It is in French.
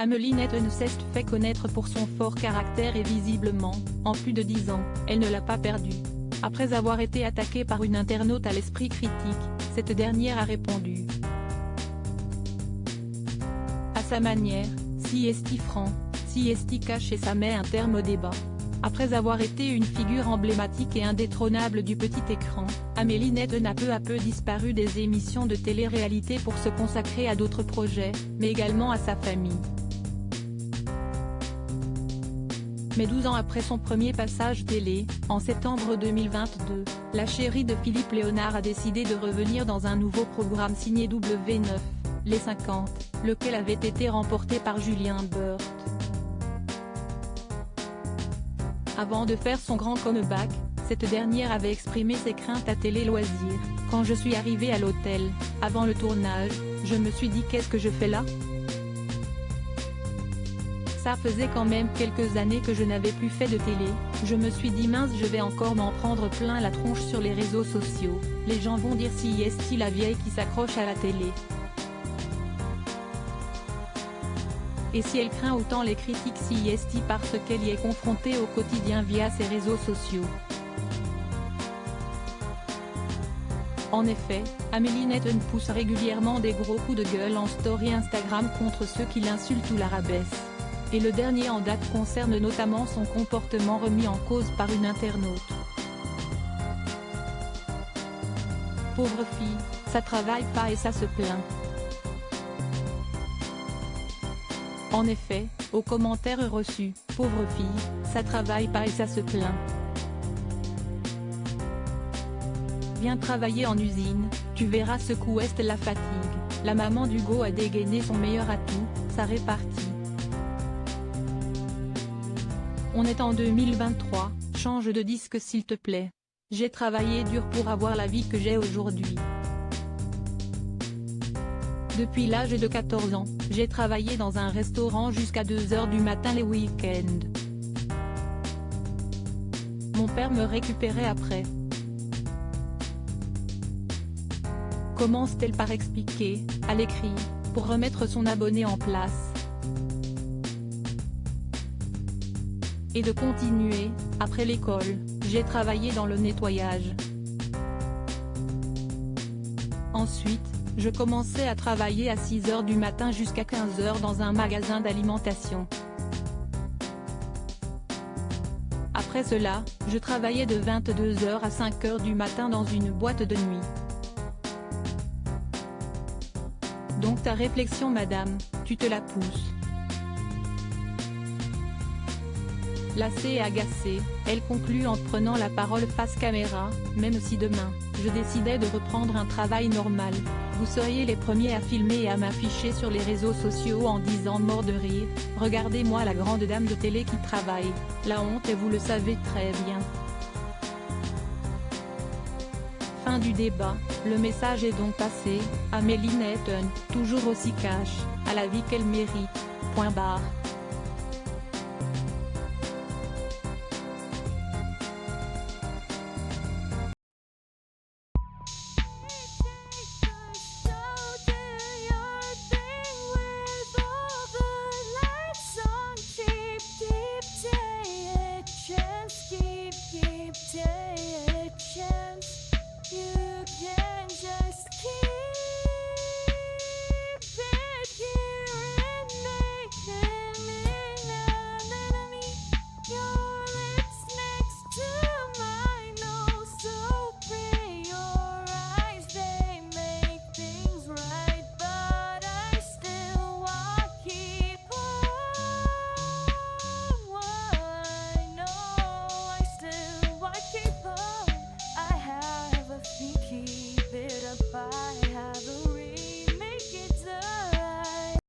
Amélie Netton s'est fait connaître pour son fort caractère et visiblement, en plus de 10 ans, elle ne l'a pas perdu. Après avoir été attaquée par une internaute à l'esprit critique, cette dernière a répondu. À sa manière, si est franc, si est cash et ça met un terme au débat. Après avoir été une figure emblématique et indétrônable du petit écran, Amélie Netton a peu à peu disparu des émissions de télé-réalité pour se consacrer à d'autres projets, mais également à sa famille. Mais 12 ans après son premier passage télé, en septembre 2022, la chérie de Philippe Léonard a décidé de revenir dans un nouveau programme signé W9, Les 50, lequel avait été remporté par Julien Bert. Avant de faire son grand comeback, cette dernière avait exprimé ses craintes à Télé Loisirs. Quand je suis arrivée à l'hôtel, avant le tournage, je me suis dit qu'est-ce que je fais là ? Ça faisait quand même quelques années que je n'avais plus fait de télé, je me suis dit mince je vais encore m'en prendre plein la tronche sur les réseaux sociaux, les gens vont dire si est-il la vieille qui s'accroche à la télé. Et si elle craint autant les critiques si est parce qu'elle y est confrontée au quotidien via ses réseaux sociaux. En effet, Amélie Netton pousse régulièrement des gros coups de gueule en story Instagram contre ceux qui l'insultent ou la rabaissent. Et le dernier en date concerne notamment son comportement remis en cause par une internaute. Pauvre fille, ça travaille pas et ça se plaint. En effet, aux commentaires reçus, pauvre fille, ça travaille pas et ça se plaint. Viens travailler en usine, tu verras ce qu'ouest la fatigue, la maman d'Hugo a dégainé son meilleur atout, ça répartit. On est en 2023, change de disque s'il te plaît. J'ai travaillé dur pour avoir la vie que j'ai aujourd'hui. Depuis l'âge de 14 ans, j'ai travaillé dans un restaurant jusqu'à 2 h du matin les week-ends. Mon père me récupérait après. Commence-t-elle par expliquer, à l'écrit, pour remettre son abonné en place. Et de continuer, après l'école, j'ai travaillé dans le nettoyage. Ensuite, je commençais à travailler à 6 h du matin jusqu'à 15 h dans un magasin d'alimentation. Après cela, je travaillais de 22 h à 5 h du matin dans une boîte de nuit. Donc ta réflexion madame, tu te la pousses. Lassée et agacée, elle conclut en prenant la parole face caméra, même si demain, je décidais de reprendre un travail normal, vous seriez les premiers à filmer et à m'afficher sur les réseaux sociaux en disant mort de rire, regardez-moi la grande dame de télé qui travaille, la honte et vous le savez très bien. Fin du débat, le message est donc passé, Amélie Netton, toujours aussi cash, à la vie qu'elle mérite, point barre.